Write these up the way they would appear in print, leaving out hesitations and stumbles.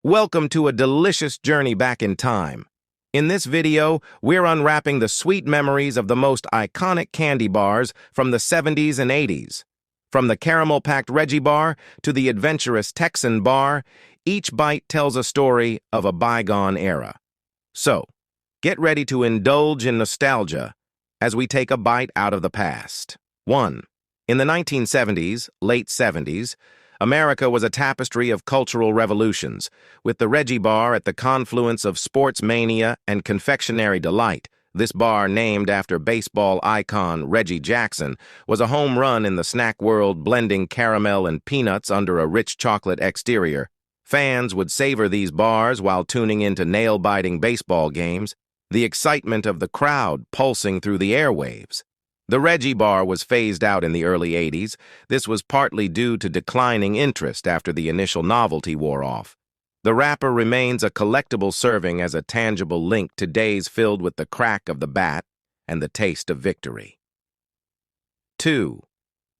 Welcome to a delicious journey back in time. In this video, we're unwrapping the sweet memories of the most iconic candy bars from the 70s and 80s. From the caramel-packed Reggie Bar to the adventurous Texan Bar, each bite tells a story of a bygone era. So, get ready to indulge in nostalgia as we take a bite out of the past. 1. In the 1970s, late 70s, America was a tapestry of cultural revolutions, with the Reggie Bar at the confluence of sports mania and confectionery delight. This bar, named after baseball icon Reggie Jackson, was a home run in the snack world, blending caramel and peanuts under a rich chocolate exterior. Fans would savor these bars while tuning into nail-biting baseball games, the excitement of the crowd pulsing through the airwaves. The Reggie Bar was phased out in the early 80s. This was partly due to declining interest after the initial novelty wore off. The wrapper remains a collectible, serving as a tangible link to days filled with the crack of the bat and the taste of victory. 2.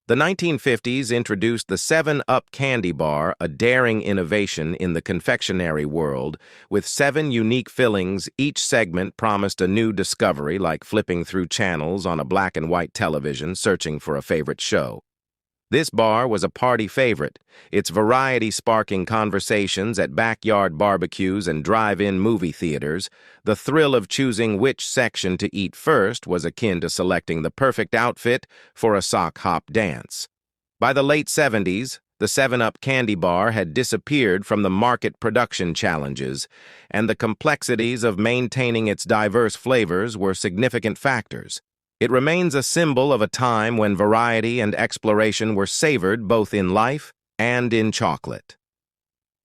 The 1950s introduced the 7-Up candy bar, a daring innovation in the confectionery world. With 7 unique fillings, each segment promised a new discovery, like flipping through channels on a black and white television searching for a favorite show. This bar was a party favorite, its variety sparking conversations at backyard barbecues and drive-in movie theaters. The thrill of choosing which section to eat first was akin to selecting the perfect outfit for a sock hop dance. By the late 70s, the 7-Up candy bar had disappeared from the market production challenges, and the complexities of maintaining its diverse flavors were significant factors. It remains a symbol of a time when variety and exploration were savored both in life and in chocolate.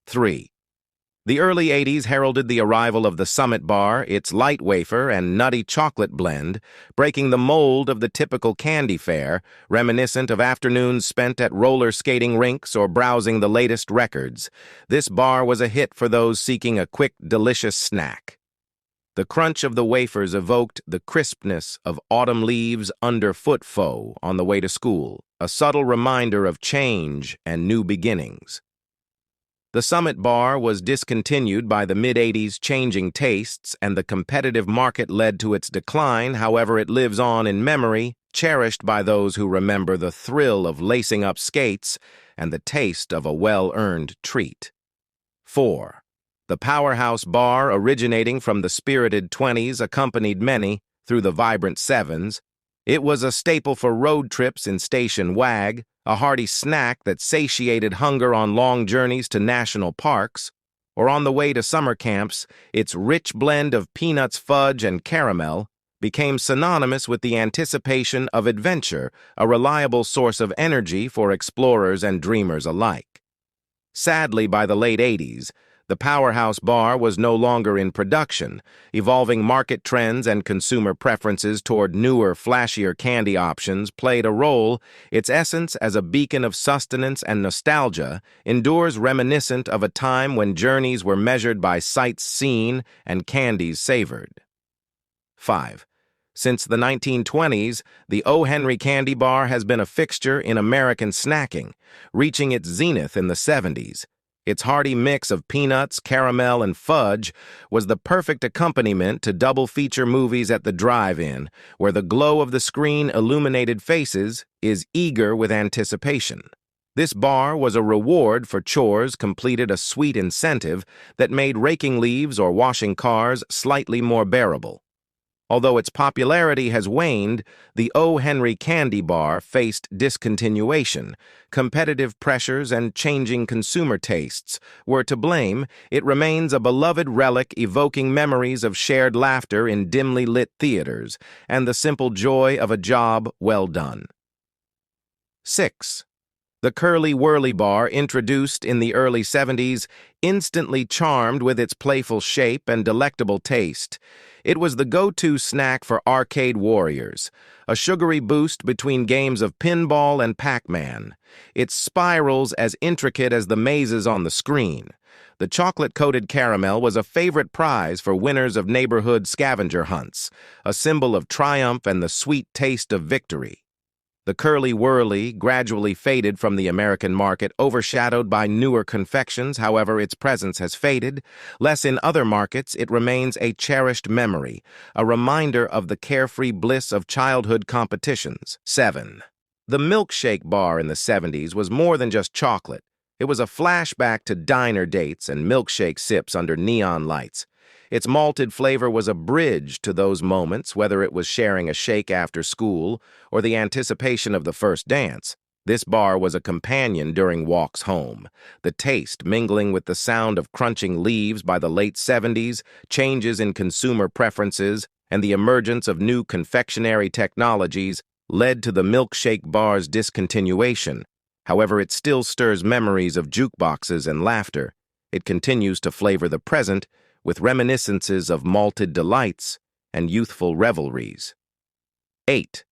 3. The early 80s heralded the arrival of the Summit Bar, its light wafer and nutty chocolate blend, breaking the mold of the typical candy fare, reminiscent of afternoons spent at roller skating rinks or browsing the latest records. This bar was a hit for those seeking a quick, delicious snack. The crunch of the wafers evoked the crispness of autumn leaves underfoot on the way to school, a subtle reminder of change and new beginnings. The Summit Bar was discontinued by the mid-80s, changing tastes, and the competitive market led to its decline. However, it lives on in memory, cherished by those who remember the thrill of lacing up skates and the taste of a well-earned treat. 4. The Powerhouse Bar, originating from the spirited 20s, accompanied many through the vibrant 7s. It was a staple for road trips in station wag, a hearty snack that satiated hunger on long journeys to national parks, or on the way to summer camps. Its rich blend of peanuts, fudge, and caramel became synonymous with the anticipation of adventure, a reliable source of energy for explorers and dreamers alike. Sadly, by the late 80s, the Powerhouse Bar was no longer in production. Evolving market trends and consumer preferences toward newer, flashier candy options played a role. Its essence as a beacon of sustenance and nostalgia endures, reminiscent of a time when journeys were measured by sights seen and candies savored. 5. Since the 1920s, the O. Henry Candy Bar has been a fixture in American snacking, reaching its zenith in the 70s. Its hearty mix of peanuts, caramel, and fudge was the perfect accompaniment to double-feature movies at the drive-in, where the glow of the screen-illuminated faces is eager with anticipation. This bar was a reward for chores completed, a sweet incentive that made raking leaves or washing cars slightly more bearable. Although its popularity has waned, the O. Henry Candy Bar faced discontinuation. Competitive pressures and changing consumer tastes were to blame. It remains a beloved relic, evoking memories of shared laughter in dimly lit theaters and the simple joy of a job well done. 6. The curly Wurly Bar, introduced in the early 70s, instantly charmed with its playful shape and delectable taste. It was the go-to snack for arcade warriors, a sugary boost between games of pinball and Pac-Man. Its spirals as intricate as the mazes on the screen. The chocolate-coated caramel was a favorite prize for winners of neighborhood scavenger hunts, a symbol of triumph and the sweet taste of victory. The curly Wurly gradually faded from the American market, overshadowed by newer confections. However, its presence has faded. Less in other markets, it remains a cherished memory, a reminder of the carefree bliss of childhood competitions. 7. The Milkshake Bar in the 70s was more than just chocolate. It was a flashback to diner dates and milkshake sips under neon lights. Its malted flavor was a bridge to those moments, whether it was sharing a shake after school or the anticipation of the first dance. This bar was a companion during walks home. The taste, mingling with the sound of crunching leaves by the late 70s, changes in consumer preferences, and the emergence of new confectionery technologies led to the Milkshake Bar's discontinuation. However, it still stirs memories of jukeboxes and laughter. It continues to flavor the present, with reminiscences of malted delights and youthful revelries. 8.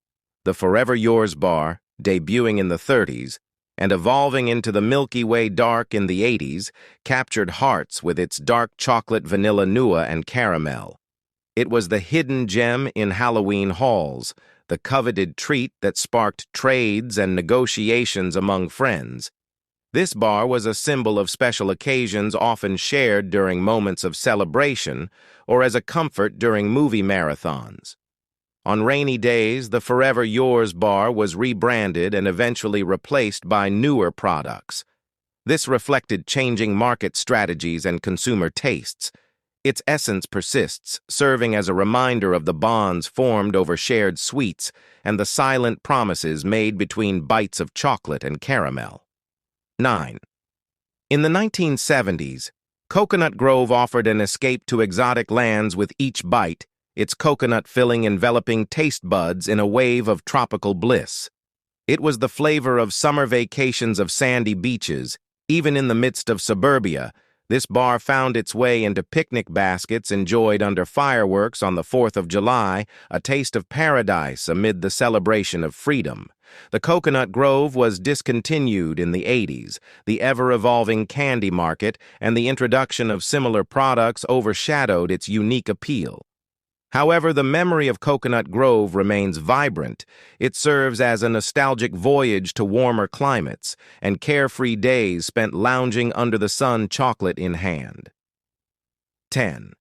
The Forever Yours Bar, debuting in the 30s and evolving into the Milky Way Dark in the 80s, captured hearts with its dark chocolate vanilla noix and caramel. It was the hidden gem in Halloween halls, the coveted treat that sparked trades and negotiations among friends. This bar was a symbol of special occasions often shared during moments of celebration or as a comfort during movie marathons. On rainy days, the Forever Yours Bar was rebranded and eventually replaced by newer products. This reflected changing market strategies and consumer tastes. Its essence persists, serving as a reminder of the bonds formed over shared sweets and the silent promises made between bites of chocolate and caramel. 9. In the 1970s, Coconut Grove offered an escape to exotic lands with each bite, its coconut filling enveloping taste buds in a wave of tropical bliss. It was the flavor of summer vacations of sandy beaches. Even in the midst of suburbia, this bar found its way into picnic baskets enjoyed under fireworks on the 4th of July, a taste of paradise amid the celebration of freedom. The Coconut Grove was discontinued in the 80s. The ever-evolving candy market and the introduction of similar products overshadowed its unique appeal. However, the memory of Coconut Grove remains vibrant. It serves as a nostalgic voyage to warmer climates and carefree days spent lounging under the sun, chocolate in hand. 10.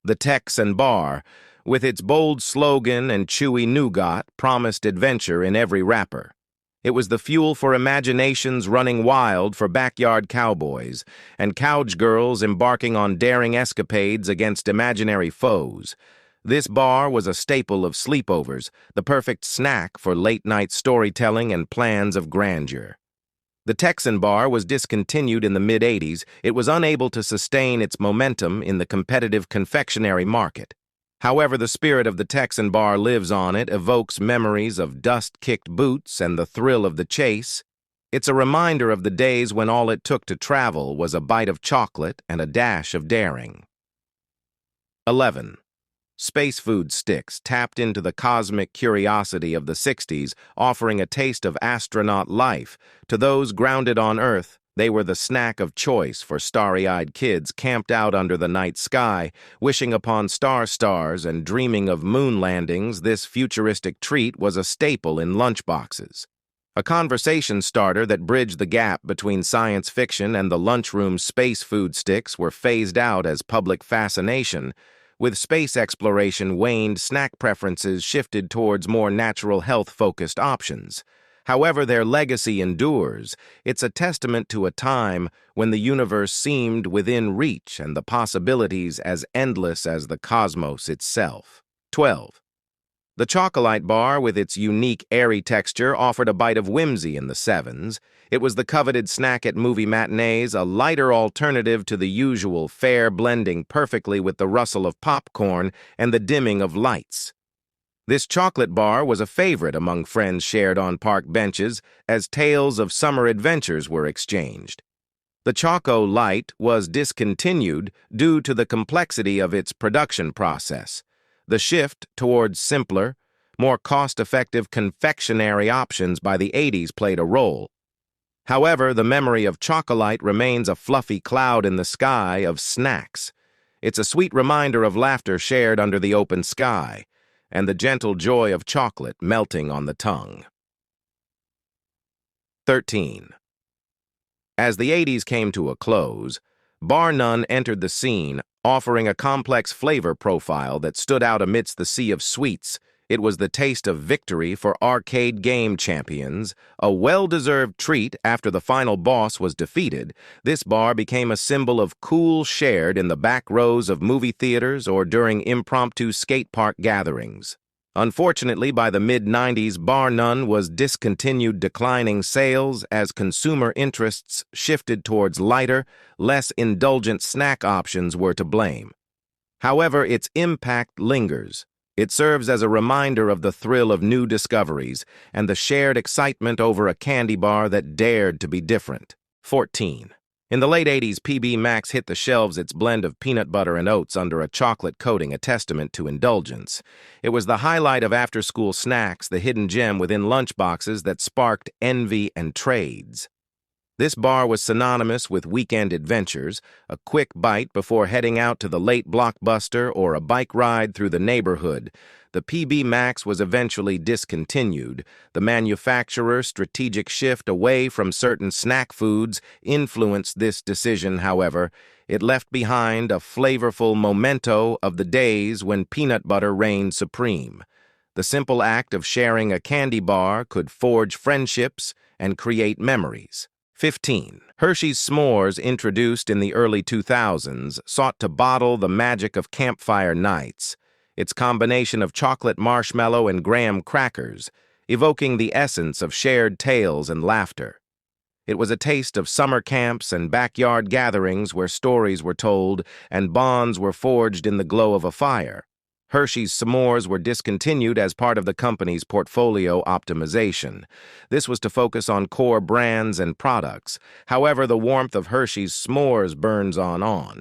The Texan Bar, with its bold slogan and chewy nougat, promised adventure in every wrapper. It was the fuel for imaginations running wild for backyard cowboys and couch girls embarking on daring escapades against imaginary foes. This bar was a staple of sleepovers, the perfect snack for late-night storytelling and plans of grandeur. The Texan Bar was discontinued in the mid-80s. It was unable to sustain its momentum in the competitive confectionery market. However, the spirit of the Texan Bar lives on. It evokes memories of dust-kicked boots and the thrill of the chase. It's a reminder of the days when all it took to travel was a bite of chocolate and a dash of daring. 11. Space food sticks tapped into the cosmic curiosity of the 60s, offering a taste of astronaut life. To those grounded on Earth, they were the snack of choice for starry-eyed kids camped out under the night sky, wishing upon stars and dreaming of moon landings. This futuristic treat was a staple in lunchboxes. A conversation starter that bridged the gap between science fiction and the lunchroom. Space food sticks were phased out as public fascination. With space exploration waned, snack preferences shifted towards more natural health-focused options. However, their legacy endures. It's a testament to a time when the universe seemed within reach and the possibilities as endless as the cosmos itself. 12. The Choco'lite Bar, with its unique, airy texture, offered a bite of whimsy in the 70s. It was the coveted snack at movie matinees, a lighter alternative to the usual fare, blending perfectly with the rustle of popcorn and the dimming of lights. This chocolate bar was a favorite among friends shared on park benches as tales of summer adventures were exchanged. The Choco'lite was discontinued due to the complexity of its production process. The shift towards simpler, more cost-effective confectionery options by the 80s played a role. However, the memory of Choco'lite remains a fluffy cloud in the sky of snacks. It's a sweet reminder of laughter shared under the open sky, and the gentle joy of chocolate melting on the tongue. 13. As the 80s came to a close, Bar None entered the scene, offering a complex flavor profile that stood out amidst the sea of sweets. It was the taste of victory for arcade game champions, a well-deserved treat after the final boss was defeated. This bar became a symbol of cool shared in the back rows of movie theaters or during impromptu skate park gatherings. Unfortunately, by the mid-90s, Bar None was discontinued, declining sales as consumer interests shifted towards lighter, less indulgent snack options were to blame. However, its impact lingers. It serves as a reminder of the thrill of new discoveries and the shared excitement over a candy bar that dared to be different. 14. In the late 80s, PB Max hit the shelves, its blend of peanut butter and oats under a chocolate coating, a testament to indulgence. It was the highlight of after-school snacks, the hidden gem within lunchboxes that sparked envy and trades. This bar was synonymous with weekend adventures, a quick bite before heading out to the late blockbuster or a bike ride through the neighborhood. The PB Max was eventually discontinued. The manufacturer's strategic shift away from certain snack foods influenced this decision, however. It left behind a flavorful memento of the days when peanut butter reigned supreme. The simple act of sharing a candy bar could forge friendships and create memories. 15. Hershey's S'mores, introduced in the early 2000s, sought to bottle the magic of campfire nights. Its combination of chocolate marshmallow and graham crackers, evoking the essence of shared tales and laughter. It was a taste of summer camps and backyard gatherings where stories were told and bonds were forged in the glow of a fire. Hershey's S'mores were discontinued as part of the company's portfolio optimization. This was to focus on core brands and products. However, the warmth of Hershey's S'mores burns on.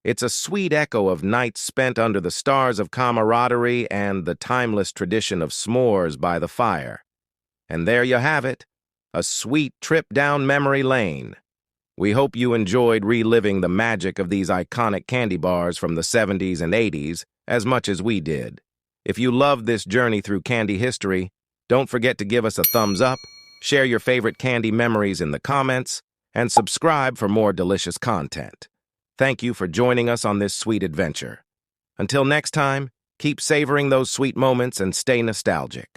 It's a sweet echo of nights spent under the stars of camaraderie and the timeless tradition of s'mores by the fire. And there you have it, a sweet trip down memory lane. We hope you enjoyed reliving the magic of these iconic candy bars from the 70s and 80s as much as we did. If you loved this journey through candy history, don't forget to give us a thumbs up, share your favorite candy memories in the comments, and subscribe for more delicious content. Thank you for joining us on this sweet adventure. Until next time, keep savoring those sweet moments and stay nostalgic.